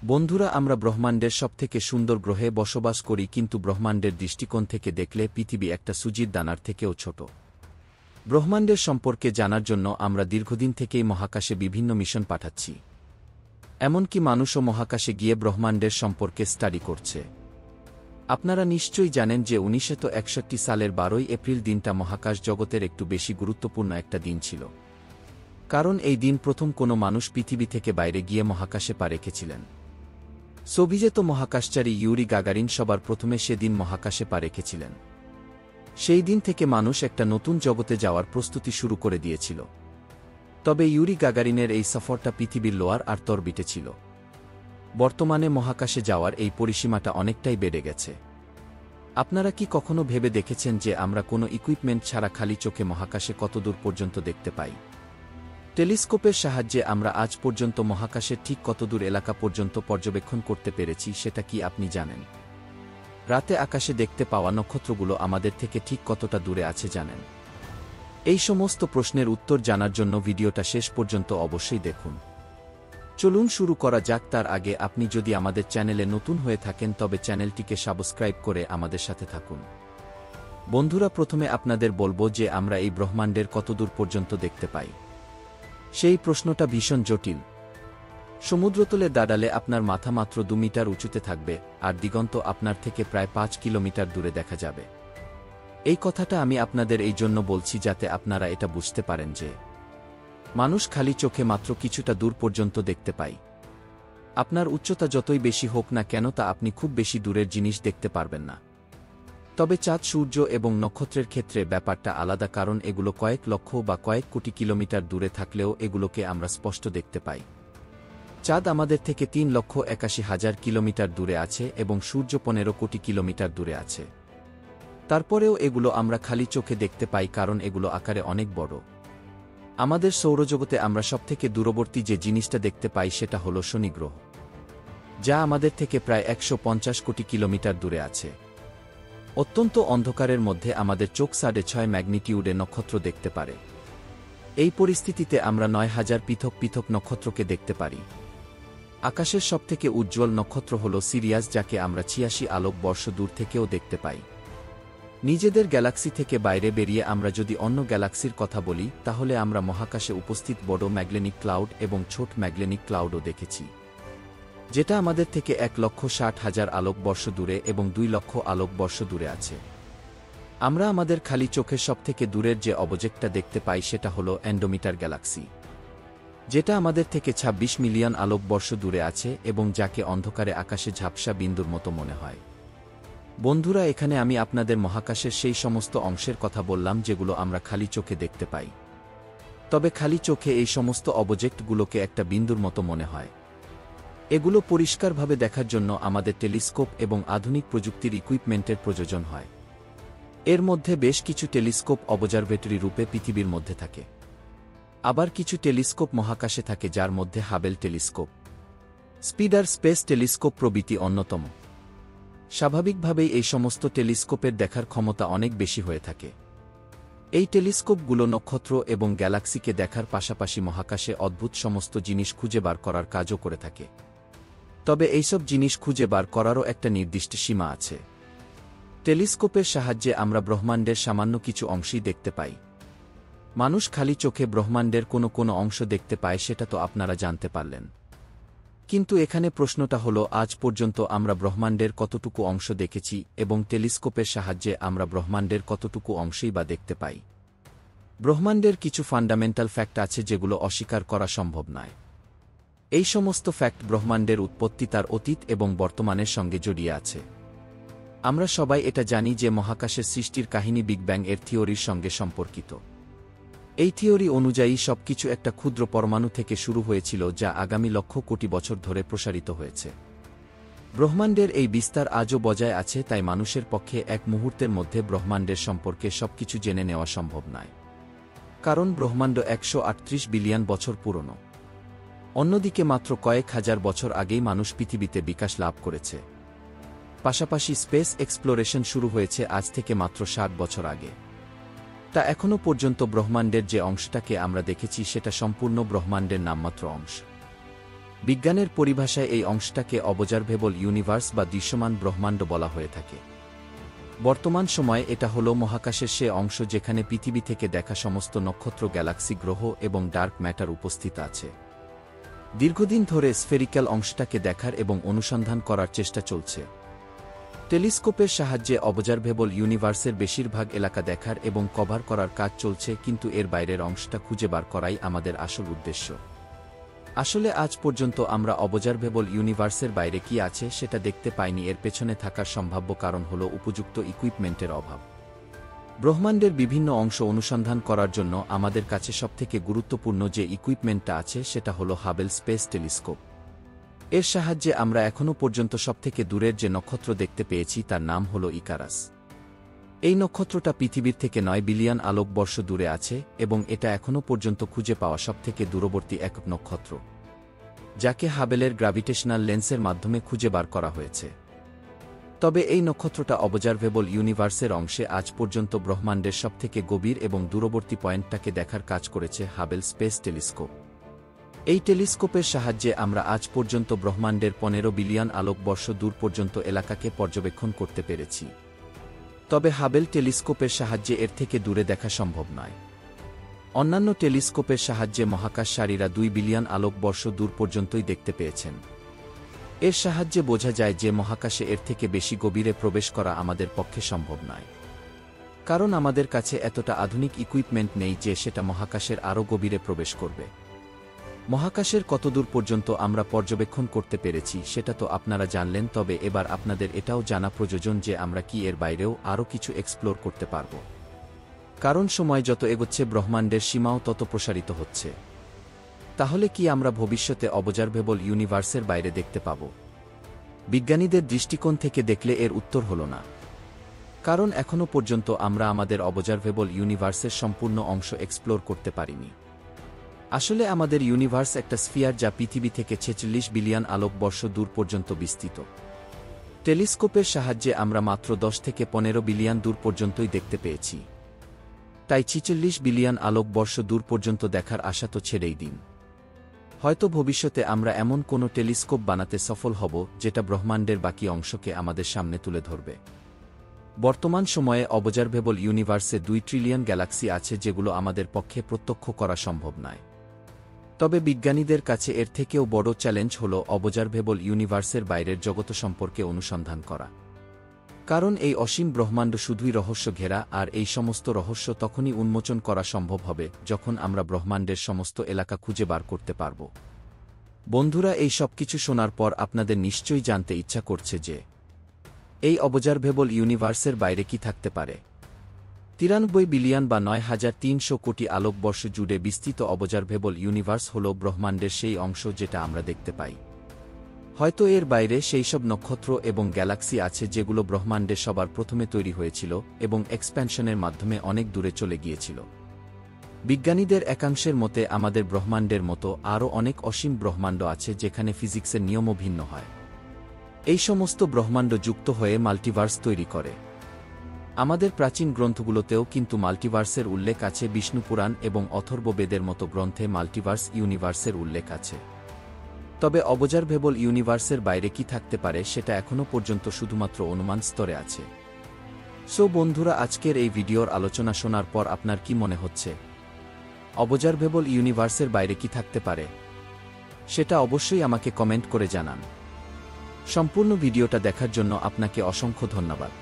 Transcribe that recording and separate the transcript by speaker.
Speaker 1: বন্ধুরা, আমরা ব্রহ্মাণ্ডের সবথেকে সুন্দর গ্রহে বসবাস করি, কিন্তু ব্রহ্মাণ্ডের দৃষ্টিকোণ থেকে দেখলে পৃথিবী একটা সুজির দানার থেকেও ছোট। ব্রহ্মাণ্ডের সম্পর্কে জানার জন্য আমরা দীর্ঘদিন থেকেই মহাকাশে বিভিন্ন মিশন পাঠাচ্ছি। এমনকি মানুষও মহাকাশে গিয়ে ব্রহ্মাণ্ডের সম্পর্কে স্টাডি করছে। আপনারা নিশ্চয়ই জানেন যে 1961 সালের 12 এপ্রিল দিনটা মহাকাশ জগতের একটু বেশি গুরুত্বপূর্ণ একটা দিন ছিল। কারণ এই দিন প্রথম কোনো মানুষ পৃথিবী থেকে বাইরে গিয়ে মহাকাশে পা রেখেছিলেন। সোভিয়েত মহাকাশচারী ইউরি গাগারিন সবার প্রথমে সেদিন মহাকাশে পা রেখেছিলেন। সেই দিন থেকে মানুষ একটা নতুন জগতে যাওয়ার প্রস্তুতি শুরু করে দিয়েছিল। তবে ইউরি গাগারিনের এই সফরটা পৃথিবীর লোয়ার অরবিটে ছিল। বর্তমানে মহাকাশে যাওয়ার এই পরিসীমাটা অনেকটাই বেড়ে গেছে। আপনারা কি কখনো ভেবে দেখেছেন যে আমরা কোনো ইকুইপমেন্ট ছাড়া খালি চোখে মহাকাশে কতদূর পর্যন্ত দেখতে পাই? টেলিস্কোপের সাহায্যে আমরা আজ পর্যন্ত মহাকাশের ঠিক কতদূর এলাকা পর্যন্ত পর্যবেক্ষণ করতে পেরেছি সেটা কি আপনি জানেন? রাতে আকাশে দেখতে পাওয়া নক্ষত্রগুলো আমাদের থেকে ঠিক কতটা দূরে আছে জানেন? এই সমস্ত প্রশ্নের উত্তর জানার জন্য ভিডিওটা শেষ পর্যন্ত অবশ্যই দেখুন। চলুন শুরু করা যাক। তার আগে আপনি যদি আমাদের চ্যানেলে নতুন হয়ে থাকেন তবে চ্যানেলটিকে সাবস্ক্রাইব করে আমাদের সাথে থাকুন। বন্ধুরা, প্রথমে আপনাদের বলবো যে আমরা এই ব্রহ্মাণ্ডের কতদূর পর্যন্ত দেখতে পাই। সেই প্রশ্নটা ভীষণ জটিল। সমুদ্রতলে দাঁড়ালে আপনার মাথা মাত্র 2 মিটার উঁচুতে থাকবে, আর দিগন্ত আপনার থেকে প্রায় 5 কিলোমিটার দূরে দেখা যাবে। এই কথাটা আমি আপনাদের এই জন্য বলছি যাতে আপনারা এটা বুঝতে পারেন যে মানুষ খালি চোখে মাত্র কিছুটা দূর পর্যন্ত দেখতে পায়। আপনার উচ্চতা যতই বেশি হোক না কেন তা আপনি খুব বেশি দূরের জিনিস দেখতে পারবেন না। তবে চাঁদ, সূর্য এবং নক্ষত্রের ক্ষেত্রে ব্যাপারটা আলাদা, কারণ এগুলো কয়েক লক্ষ বা কয়েক কোটি কিলোমিটার দূরে থাকলেও এগুলোকে আমরা স্পষ্ট দেখতে পাই। চাঁদ আমাদের থেকে 3,81,000 কিলোমিটার দূরে আছে এবং সূর্য 15 কোটি কিলোমিটার দূরে আছে। তারপরেও এগুলো আমরা খালি চোখে দেখতে পাই কারণ এগুলো আকারে অনেক বড়। আমাদের সৌরজগতে আমরা সবথেকে দূরবর্তী যে জিনিসটা দেখতে পাই সেটা হলো শনি গ্রহ, যা আমাদের থেকে প্রায় 150 কোটি কিলোমিটার দূরে আছে। অত্যন্ত অন্ধকারের মধ্যে আমাদের চোখ 6.5 ম্যাগনিটিউডে নক্ষত্র দেখতে পারে। এই পরিস্থিতিতে আমরা 9,000 পৃথক পৃথক নক্ষত্রকে দেখতে পারি। আকাশের সবথেকে উজ্জ্বল নক্ষত্র হল সিরিয়াস, যাকে আমরা 86 আলোক বর্ষ দূর থেকেও দেখতে পাই। নিজেদের গ্যালাক্সি থেকে বাইরে বেরিয়ে আমরা যদি অন্য গ্যালাক্সির কথা বলি তাহলে আমরা মহাকাশে উপস্থিত বড় ম্যাগলেনিক ক্লাউড এবং ছোট ম্যাগলেনিক ক্লাউডও দেখেছি, যেটা আমাদের থেকে 1,60,000 আলোক বর্ষ দূরে এবং 2 লক্ষ আলোক বর্ষ দূরে আছে। আমরা আমাদের খালি চোখের সবথেকে দূরের যে অবজেক্টটা দেখতে পাই সেটা হলো অ্যান্ড্রোমিটার গ্যালাক্সি, যেটা আমাদের থেকে 26 মিলিয়ন আলোক বর্ষ দূরে আছে এবং যাকে অন্ধকারে আকাশে ঝাপসা বিন্দুর মতো মনে হয়। বন্ধুরা, এখানে আমি আপনাদের মহাকাশের সেই সমস্ত অংশের কথা বললাম যেগুলো আমরা খালি চোখে দেখতে পাই। তবে খালি চোখে এই সমস্ত অবজেক্টগুলোকে একটা বিন্দুর মতো মনে হয়। এগুলো পরিষ্কারভাবে দেখার জন্য আমাদের টেলিস্কোপ এবং আধুনিক প্রযুক্তির ইকুইপমেন্টের প্রয়োজন হয়। এর মধ্যে বেশ কিছু টেলিস্কোপ অবজারভেটরি রূপে পৃথিবীর মধ্যে থাকে। আবার কিছু টেলিস্কোপ মহাকাশে থাকে, যার মধ্যে হাবেল টেলিস্কোপ, স্পিডার স্পেস টেলিস্কোপ প্রভৃতি অন্যতম। স্বাভাবিকভাবেই এই সমস্ত টেলিস্কোপের দেখার ক্ষমতা অনেক বেশি হয়ে থাকে। এই টেলিস্কোপগুলো নক্ষত্র এবং গ্যালাক্সিকে দেখার পাশাপাশি মহাকাশে অদ্ভুত সমস্ত জিনিস খুঁজে বার করার কাজও করে থাকে। তবে এইসব জিনিস খুঁজে বার করারও একটা নির্দিষ্ট সীমা আছে। টেলিস্কোপের সাহায্যে আমরা ব্রহ্মাণ্ডের সামান্য কিছু অংশই দেখতে পাই। মানুষ খালি চোখে ব্রহ্মাণ্ডের কোনো অংশ দেখতে পায়, সেটা তো আপনারা জানতে পারলেন। কিন্তু এখানে প্রশ্নটা হলো, আজ পর্যন্ত আমরা ব্রহ্মাণ্ডের কতটুকু অংশ দেখেছি এবং টেলিস্কোপের সাহায্যে আমরা ব্রহ্মাণ্ডের কতটুকু অংশই বা দেখতে পাই? ব্রহ্মাণ্ডের কিছু ফান্ডামেন্টাল ফ্যাক্ট আছে যেগুলো অস্বীকার করা সম্ভব নয়। এই সমস্ত ফ্যাক্ট ব্রহ্মাণ্ডের উৎপত্তি, তার অতীত এবং বর্তমানের সঙ্গে জড়িয়ে আছে। আমরা সবাই এটা জানি যে মহাকাশের সৃষ্টির কাহিনী বিগ ব্যাং এর থিওরির সঙ্গে সম্পর্কিত। এই থিওরি অনুযায়ী সবকিছু একটা ক্ষুদ্র পরমাণু থেকে শুরু হয়েছিল, যা আগামী লক্ষ কোটি বছর ধরে প্রসারিত হয়েছে। ব্রহ্মাণ্ডের এই বিস্তার আজও বজায় আছে, তাই মানুষের পক্ষে এক মুহূর্তের মধ্যে ব্রহ্মাণ্ডের সম্পর্কে সবকিছু জেনে নেওয়া সম্ভব নয়, কারণ ব্রহ্মাণ্ড 138 বিলিয়ন বছর পুরনো। অন্যদিকে মাত্র কয়েক হাজার বছর আগেই মানুষ পৃথিবীতে বিকাশ লাভ করেছে। পাশাপাশি স্পেস এক্সপ্লোরেশন শুরু হয়েছে আজ থেকে মাত্র 60 বছর আগে। তা এখনও পর্যন্ত ব্রহ্মাণ্ডের যে অংশটাকে আমরা দেখেছি সেটা সম্পূর্ণ ব্রহ্মাণ্ডের নামমাত্র অংশ। বিজ্ঞানের পরিভাষায় এই অংশটাকে অবজারভেবল ইউনিভার্স বা দৃশ্যমান ব্রহ্মাণ্ড বলা হয়ে থাকে। বর্তমান সময়ে এটা হল মহাকাশের সে অংশ যেখানে পৃথিবী থেকে দেখা সমস্ত নক্ষত্র, গ্যালাক্সি, গ্রহ এবং ডার্ক ম্যাটার উপস্থিত আছে। দীর্ঘদিন ধরে স্ফেরিক্যাল অংশটাকে দেখার এবং অনুসন্ধান করার চেষ্টা চলছে। টেলিস্কোপের সাহায্যে অবজারভেবল ইউনিভার্সের বেশিরভাগ এলাকা দেখার এবং কভার করার কাজ চলছে, কিন্তু এর বাইরের অংশটা খুঁজে বার করাই আমাদের আসল উদ্দেশ্য। আসলে আজ পর্যন্ত আমরা অবজারভেবল ইউনিভার্সের বাইরে কি আছে সেটা দেখতে পাইনি। এর পেছনে থাকার সম্ভাব্য কারণ হল উপযুক্ত ইকুইপমেন্টের অভাব। ব্রহ্মাণ্ডের বিভিন্ন অংশ অনুসন্ধান করার জন্য আমাদের কাছে সবথেকে গুরুত্বপূর্ণ যে ইকুইপমেন্টটা আছে সেটা হল হাবেল স্পেস টেলিস্কোপ। এর সাহায্যে আমরা এখনও পর্যন্ত সবথেকে দূরের যে নক্ষত্র দেখতে পেয়েছি তার নাম হল ইকারাস। এই নক্ষত্রটা পৃথিবীর থেকে 9 বিলিয়ন আলোকবর্ষ দূরে আছে এবং এটা এখনও পর্যন্ত খুঁজে পাওয়া সবথেকে দূরবর্তী এক নক্ষত্র, যাকে হাবেলের গ্র্যাভিটেশনাল লেন্সের মাধ্যমে খুঁজে বার করা হয়েছে। তবে এই নক্ষত্রটা অবজারভেবল ইউনিভার্সের অংশে আজ পর্যন্ত ব্রহ্মাণ্ডের সবথেকে গভীর এবং দূরবর্তী পয়েন্টটাকে দেখার কাজ করেছে হাবেল স্পেস টেলিস্কোপ। এই টেলিস্কোপের সাহায্যে আমরা আজ পর্যন্ত ব্রহ্মাণ্ডের 15 বিলিয়ন আলোকবর্ষ দূর পর্যন্ত এলাকাকে পর্যবেক্ষণ করতে পেরেছি। তবে হাবেল টেলিস্কোপের সাহায্যে এর থেকে দূরে দেখা সম্ভব নয়। অন্যান্য টেলিস্কোপের সাহায্যে মহাকাশচারীরা 2 বিলিয়ন আলোকবর্ষ দূর পর্যন্তই দেখতে পেয়েছেন। এর সাহায্যে বোঝা যায় যে মহাকাশে এর থেকে বেশি গভীরে প্রবেশ করা আমাদের পক্ষে সম্ভব নয়, কারণ আমাদের কাছে এতটা আধুনিক ইকুইপমেন্ট নেই যে সেটা মহাকাশের আরও গভীরে প্রবেশ করবে। মহাকাশের কতদূর পর্যন্ত আমরা পর্যবেক্ষণ করতে পেরেছি সেটা তো আপনারা জানলেন, তবে এবার আপনাদের এটাও জানা প্রয়োজন যে আমরা কি এর বাইরেও আরও কিছু এক্সপ্লোর করতে পারব। কারণ সময় যত এগোচ্ছে ব্রহ্মাণ্ডের সীমাও তত প্রসারিত হচ্ছে। তাহলে কি আমরা ভবিষ্যতে অবজারভেবল ইউনিভার্সের বাইরে দেখতে পাব? বিজ্ঞানীদের দৃষ্টিকোণ থেকে দেখলে এর উত্তর হল না, কারণ এখনও পর্যন্ত আমরা আমাদের অবজারভেবল ইউনিভার্সের সম্পূর্ণ অংশ এক্সপ্লোর করতে পারিনি। আসলে আমাদের ইউনিভার্স একটা স্ফিয়ার যা পৃথিবী থেকে 46 বিলিয়ন আলোকবর্ষ দূর পর্যন্ত বিস্তৃত। টেলিস্কোপের সাহায্যে আমরা মাত্র 10 থেকে 15 বিলিয়ন দূর পর্যন্তই দেখতে পেয়েছি। তাই 46 বিলিয়ন আলোকবর্ষ দূর পর্যন্ত দেখার আশা তো ছেড়েই দিন। হয়তো ভবিষ্যতে আমরা এমন কোনো টেলিস্কোপ বানাতে সফল হব যেটা ব্রহ্মাণ্ডের বাকি অংশকে আমাদের সামনে তুলে ধরবে। বর্তমান সময়ে অবজারভেবল ইউনিভার্সে 2 ট্রিলিয়ন গ্যালাক্সি আছে যেগুলো আমাদের পক্ষে প্রত্যক্ষ করা সম্ভব নয়। তবে বিজ্ঞানীদের কাছে এর থেকেও বড় চ্যালেঞ্জ হল অবজারভেবল ইউনিভার্সের বাইরের জগৎ সম্পর্কে অনুসন্ধান করা। কারণ এই অসীম ব্রহ্মাণ্ড শুধুই রহস্য ঘেরা, আর এই সমস্ত রহস্য তখনই উন্মোচন করা সম্ভব হবে যখন আমরা ব্রহ্মাণ্ডের সমস্ত এলাকা খুঁজে বার করতে পারব। বন্ধুরা, এই সব কিছু শোনার পর আপনাদের নিশ্চয়ই জানতে ইচ্ছা করছে যে এই অবজারভেবল ইউনিভার্সের বাইরে কি থাকতে পারে। 93 বিলিয়ন বা 9,300 কোটি আলোকবর্ষ জুড়ে বিস্তৃত অবজারভেবল ইউনিভার্স হল ব্রহ্মাণ্ডের সেই অংশ যেটা আমরা দেখতে পাই। হয়তো এর বাইরে সেই সব নক্ষত্র এবং গ্যালাক্সি আছে যেগুলো ব্রহ্মাণ্ডে সবার প্রথমে তৈরি হয়েছিল এবং এক্সপ্যানশনের মাধ্যমে অনেক দূরে চলে গিয়েছিল। বিজ্ঞানীদের একাংশের মতে আমাদের ব্রহ্মাণ্ডের মতো আরও অনেক অসীম ব্রহ্মাণ্ড আছে যেখানে ফিজিক্সের নিয়মও ভিন্ন হয়। এই সমস্ত ব্রহ্মাণ্ড যুক্ত হয়ে মাল্টিভার্স তৈরি করে। আমাদের প্রাচীন গ্রন্থগুলোতেও কিন্তু মাল্টিভার্সের উল্লেখ আছে। বিষ্ণু পুরাণ এবং অথর্ববেদের মতো গ্রন্থে মাল্টিভার্স ইউনিভার্সের উল্লেখ আছে। তবে অবজারভেবল ইউনিভার্সের বাইরে কি থাকতে পারে সেটা এখনও পর্যন্ত শুধুমাত্র অনুমান স্তরে আছে। সো বন্ধুরা, আজকের এই ভিডিওর আলোচনা শোনার পর আপনার কি মনে হচ্ছে? অবজারভেবল ইউনিভার্সের বাইরে কি থাকতে পারে সেটা অবশ্যই আমাকে কমেন্ট করে জানান। সম্পূর্ণ ভিডিওটা দেখার জন্য আপনাকে অসংখ্য ধন্যবাদ।